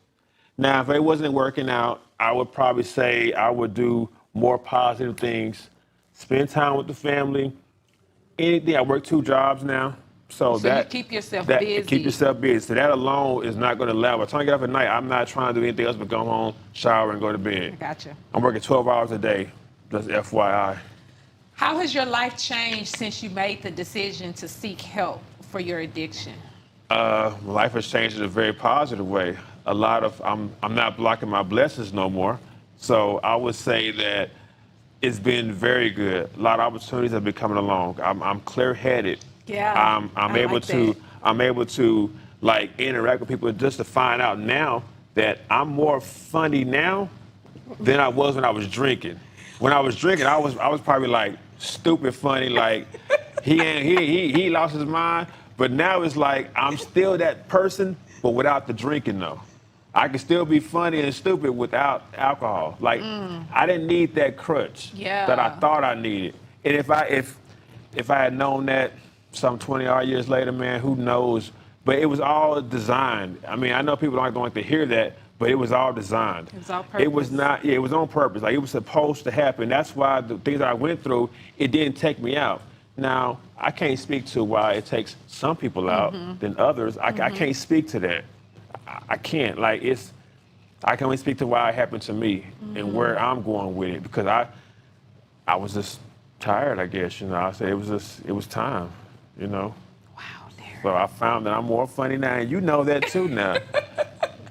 Now, if it wasn't working out, I would probably say I would do more positive things, spend time with the family, anything. I work 2 jobs now. So you keep yourself busy. Keep yourself busy. So that alone is not going to allow. By the time I get up at night, I'm not trying to do anything else but go home, shower, and go to bed. Gotcha. I'm working 12 hours a day, just FYI. How has your life changed since you made the decision to seek help for your addiction? Life has changed in a very positive way. I'm not blocking my blessings no more. So I would say that it's been very good. A lot of opportunities have been coming along. I'm clear-headed. Yeah, I'm I able like to that. I'm able to like interact with people just to find out now that I'm more funny now than I was when I was drinking. When I was drinking, I was probably like stupid funny, like he lost his mind. But now it's like I'm still that person, but without the drinking though. I can still be funny and stupid without alcohol. Like I didn't need that crutch that I Yeah. thought I needed. And if I had known that some 20 odd years later, man, who knows? But it was all designed. I mean, I know people aren't going to hear that, but it was all designed. It was all It was purpose. not, yeah, it was on purpose. Like it was supposed to happen. That's why the things that I went through, it didn't take me out. Now, I can't speak to why it takes some people out than others. I can't speak to that. I can't. Like I can only speak to why it happened to me and where I'm going with it because I was just tired, I guess, you know. I said it was time, you know. Wow, Derrick. So I found that I'm more funny now, and you know that too now.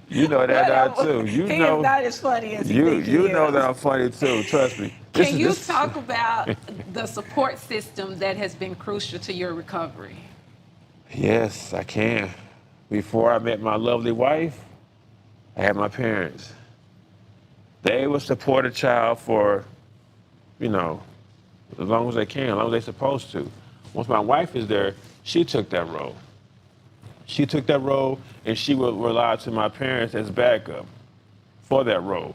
You know that now too. You He know is not as funny as he you thinks he know is. that I'm funny too. Trust me. Can you talk about the support system that has been crucial to your recovery? Yes, I can. Before I met my lovely wife, I had my parents. They will support a child for, you know, as long as they can, as long as they're supposed to. Once my wife is there, she took that role. She took that role, and she would rely to my parents as backup for that role.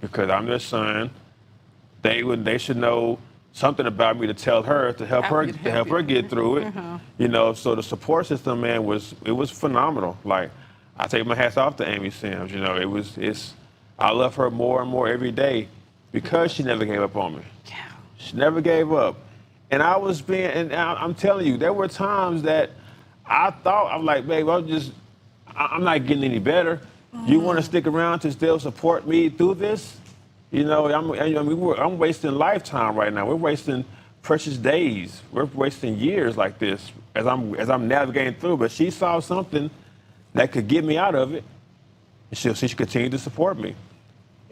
Because I'm their son. They should know something about me to tell her to help her get through it. You know, so the support system, man, was phenomenal. Like I take my hats off to Amy Sims. You know, I love her more and more every day because she never gave up on me. Yeah. She never gave up. And I'm telling you, there were times that I thought, I'm like, babe, I'm not getting any better. You want to stick around to still support me through this? You know, I'm wasting lifetime right now. We're wasting precious days. We're wasting years like this as I'm navigating through. But she saw something that could get me out of it, and she continued to support me.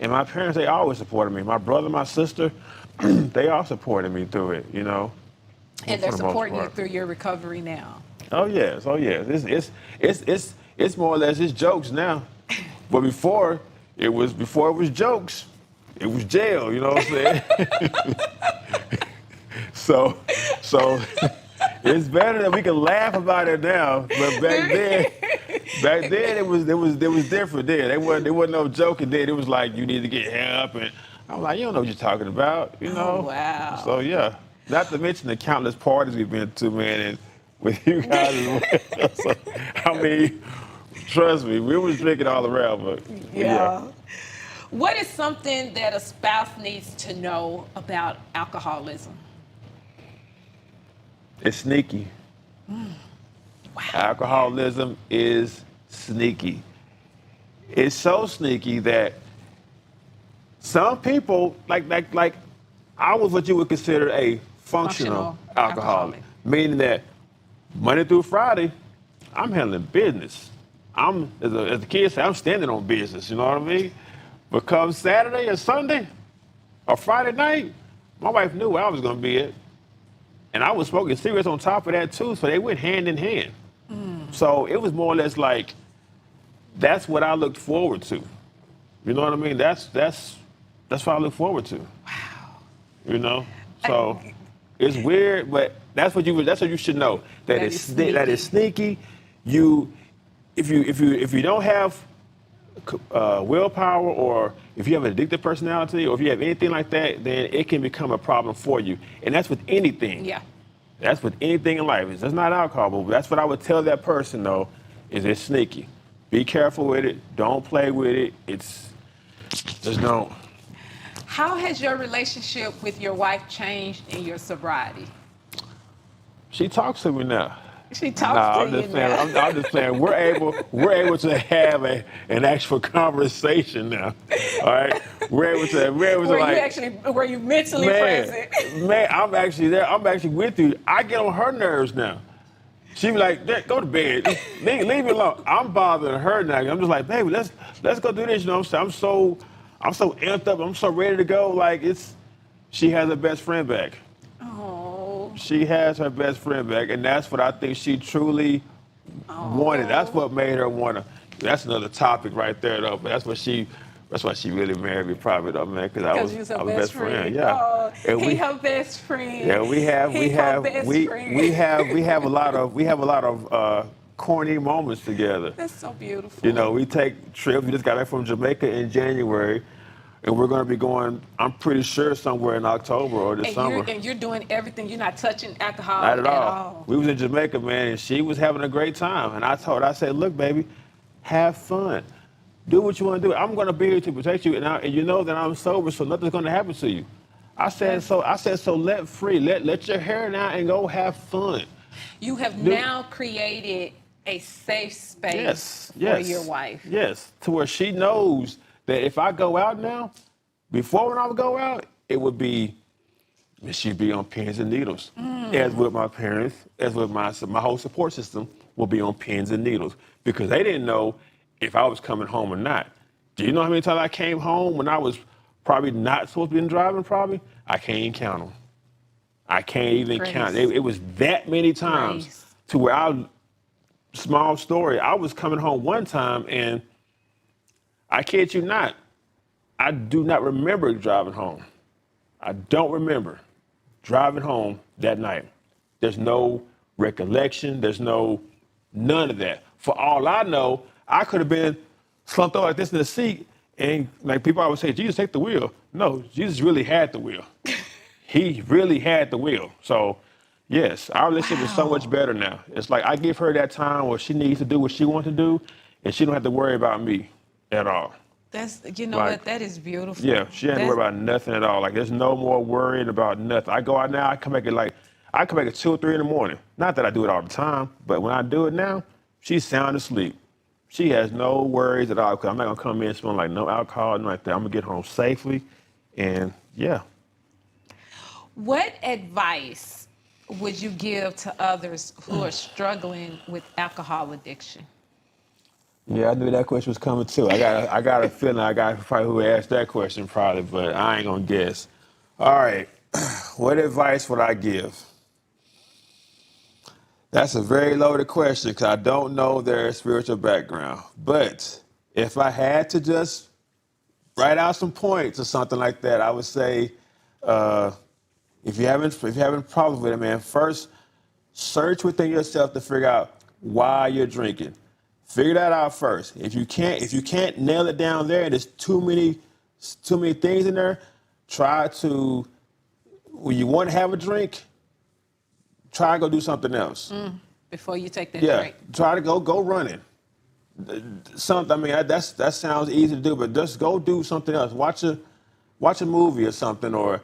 And my parents, they always supported me. My brother, my sister, they all supported me through it. You know. And they're for the most supporting you part. through your recovery now. Oh yes. It's more or less it's jokes now. But before it was jokes. It was jail, you know what I'm saying? so it's better that we can laugh about it now. But back then it was different. Then there wasn't no joking. Then it was like you need to get help, and I'm like, you don't know what you're talking about, you know? Oh, wow. So yeah, not to mention the countless parties we've been to, man, and with you guys as well. So, I mean, trust me, we was drinking all around, but yeah. What is something that a spouse needs to know about alcoholism? It's sneaky. Wow. Alcoholism is sneaky. It's so sneaky that some people, like I was what you would consider a functional alcoholic, meaning that Monday through Friday, I'm handling business. As the kids say, I'm standing on business, you know what I mean? But come Saturday or Sunday or Friday night, my wife knew where I was going to be at. And I was smoking cigarettes on top of that too, so they went hand in hand. So it was more or less like, that's what I looked forward to. You know what I mean? That's what I look forward to. Wow. You know? So it's weird, but that's what you should know. That is sneaky. If you don't have willpower, or if you have an addictive personality, or if you have anything like that, then it can become a problem for you. And that's with anything. Yeah. That's with anything in life. It's not alcohol, but that's what I would tell that person, though, is it's sneaky. Be careful with it. Don't play with it. Just don't. How has your relationship with your wife changed in your sobriety? She talks to me now. She talks to you now. I'm just saying. We're able to have an actual conversation now. All right. We're able to Were you mentally present? Man, I'm actually there. I'm actually with you. I get on her nerves now. She be like, "Dad, go to bed. Leave me alone." I'm bothering her now. I'm just like, baby, let's go do this. You know what I'm saying? I'm so amped up. I'm so ready to go. Like she has her best friend back. Oh. She has her best friend back, and that's what I think she truly wanted. That's what made her want to. That's another topic right there, though. But that's why she really married me, probably, though, man. Because I was her best friend. Yeah. Oh, And her best friend. Yeah, we have a lot of corny moments together. That's so beautiful. You know, we take trips. We just got back from Jamaica in January, and we're going to be going, I'm pretty sure, somewhere in October or this summer. And you're doing everything. You're not touching alcohol Not at all. We was in Jamaica, man, and she was having a great time. And I said, look, baby, have fun. Do what you want to do. I'm going to be here to protect you, and you know that I'm sober, so nothing's going to happen to you. I said, so let free. Let your hair down and go have fun. You have now created a safe space for your wife. Yes, to where she knows that if I go out now, before when I would go out, it would be, she'd be on pins and needles. As with my parents, as with my whole support system will be on pins and needles because they didn't know if I was coming home or not. Do you know how many times I came home when I was probably not supposed to be driving, probably? I can't even count them. I can't even count. It was that many times to where small story, I was coming home one time and I kid you not, I do not remember driving home. I don't remember driving home that night. There's no recollection. There's none of that. For all I know, I could have been slumped over like this in the seat, and like people always say, Jesus, take the wheel. No, Jesus really had the wheel. He really had the wheel. So, yes, our relationship is so much better now. It's like I give her that time where she needs to do what she wants to do, and she don't have to worry about me at all. What? That is beautiful. Yeah, she ain't worried about nothing at all. Like, there's no more worrying about nothing. I go out now, I can make it 2 or 3 in the morning. Not that I do it all the time, but when I do it now, she's sound asleep. She has no worries at all, because I'm not going to come in smelling like no alcohol and like that. I'm going to get home safely, and yeah. What advice would you give to others who are struggling with alcohol addiction? Yeah, I knew that question was coming too. I got a feeling I got probably who asked that question probably, but I ain't gonna guess. All right, what advice would I give? That's a very loaded question because I don't know their spiritual background. But if I had to just write out some points or something like that, I would say, if you're having problems with it, man, first search within yourself to figure out why you're drinking. Figure that out first. If you can't nail it down there, and there's too many things in there, try to, when you want to have a drink, try to go do something else. Before you take that drink. Yeah, try to go running. Something. I mean, that sounds easy to do, but just go do something else. Watch a movie or something, or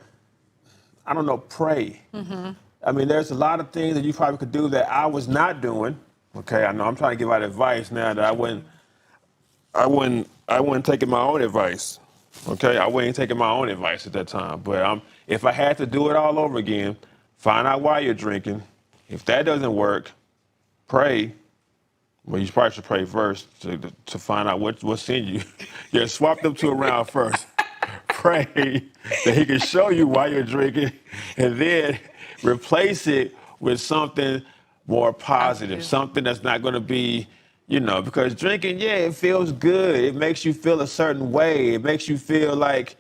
I don't know, pray. I mean, there's a lot of things that you probably could do that I was not doing. Okay, I know I'm trying to give out advice now that I wasn't taking my own advice. Okay, I wasn't taking my own advice at that time. But if I had to do it all over again, find out why you're drinking. If that doesn't work, pray. Well, you probably should pray first to find out what's in you. Yeah, swap them two around first. Pray that he can show you why you're drinking, and then replace it with something more positive, something that's not going to be, because drinking, it feels good. It makes you feel a certain way. It makes you feel like,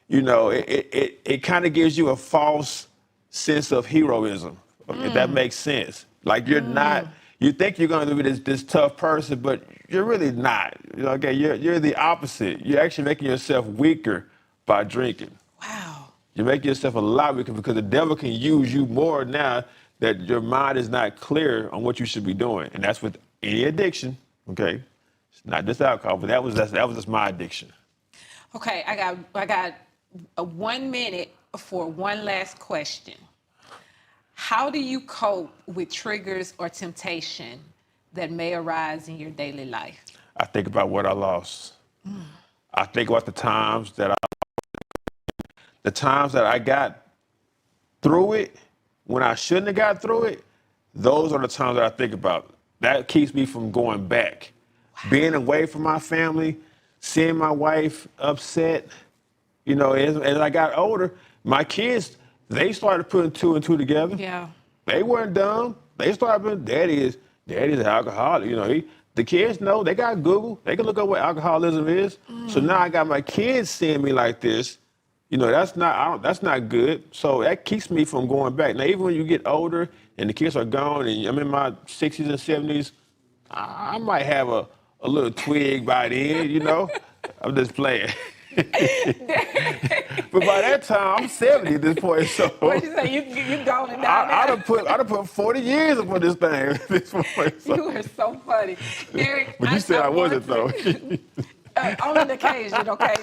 it kind of gives you a false sense of heroism, if that makes sense. Like you think you're going to be this tough person, but you're really not. You're the opposite. You're actually making yourself weaker by drinking. Wow. You make yourself a lot weaker because the devil can use you more now that your mind is not clear on what you should be doing. And that's with any addiction, okay? It's not just alcohol, but that was just my addiction. Okay, I got 1 minute for one last question. How do you cope with triggers or temptation that may arise in your daily life? I think about what I lost. I think about the times that I got through it when I shouldn't have got through it. those are the times that I think about. That keeps me from going back. Being away from my family, seeing my wife upset, you know, as I got older, my kids, they started putting two and two together. Yeah. They weren't dumb. They started putting, daddy's an alcoholic. You know, the kids know, they got Google. They can look up what alcoholism is. So now I got my kids seeing me like this. You know, that's not good. So that keeps me from going back. Now, even when you get older and the kids are gone and I'm in my 60s and 70s, I might have a little twig by then, you know. I'm just playing. But by that time, I'm 70 at this point, so. What you say? You gone and down I'd have put 40 years upon this thing at this point. So. You are so funny, Derrick. But you said I wasn't, though. On an occasion, okay.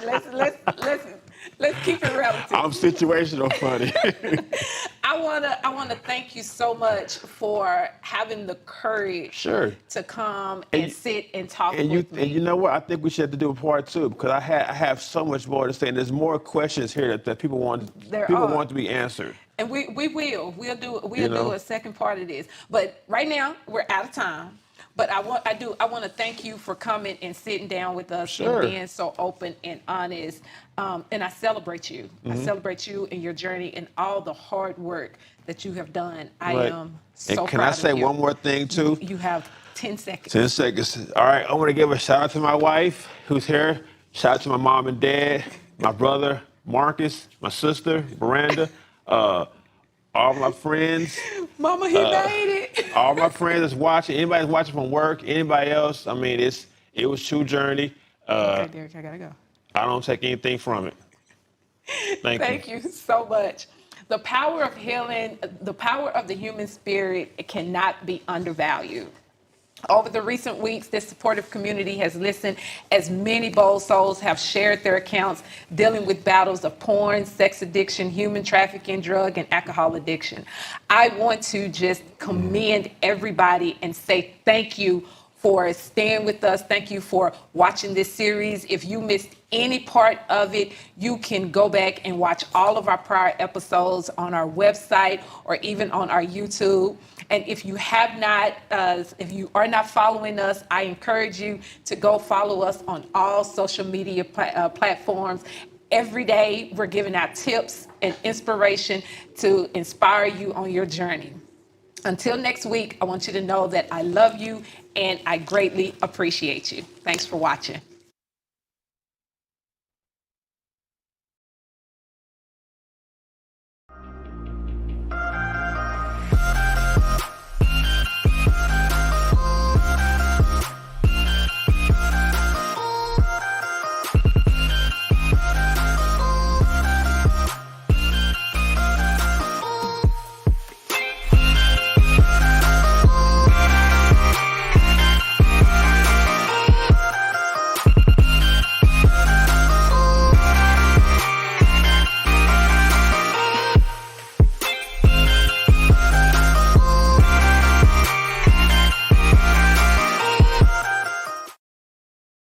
Let's keep it relative. I'm situational funny. I wanna thank you so much for having the courage to come and sit and talk with me. And you know what? I think we should have to do a part two because I have so much more to say. And there's more questions here that people want to be answered. And we'll do a second part of this. But right now we're out of time. But I want to thank you for coming and sitting down with us and being so open and honest. And I celebrate you. I celebrate you and your journey and all the hard work that you have done. I am so proud of you. Can I say one more thing too? You have 10 seconds. 10 seconds. All right, I want to give a shout out to my wife who's here. Shout out to my mom and dad, my brother Marcus, my sister Miranda, all my friends. Mama, he made it. All my friends that's watching, anybody that's watching from work, anybody else, I mean, it was a true journey. Okay, Derrick, I gotta go. I don't take anything from it. Thank you so much. The power of healing, the power of the human spirit, it cannot be undervalued. Over the recent weeks, this supportive community has listened as many bold souls have shared their accounts dealing with battles of porn, sex addiction, human trafficking, drug and alcohol addiction. I want to just commend everybody and say thank you for staying with us. Thank you for watching this series. If you missed any part of it, you can go back and watch all of our prior episodes on our website or even on our YouTube. And if you have not, if you are not following us, I encourage you to go follow us on all social media platforms. Every day, we're giving out tips and inspiration to inspire you on your journey. Until next week, I want you to know that I love you and I greatly appreciate you. Thanks for watching.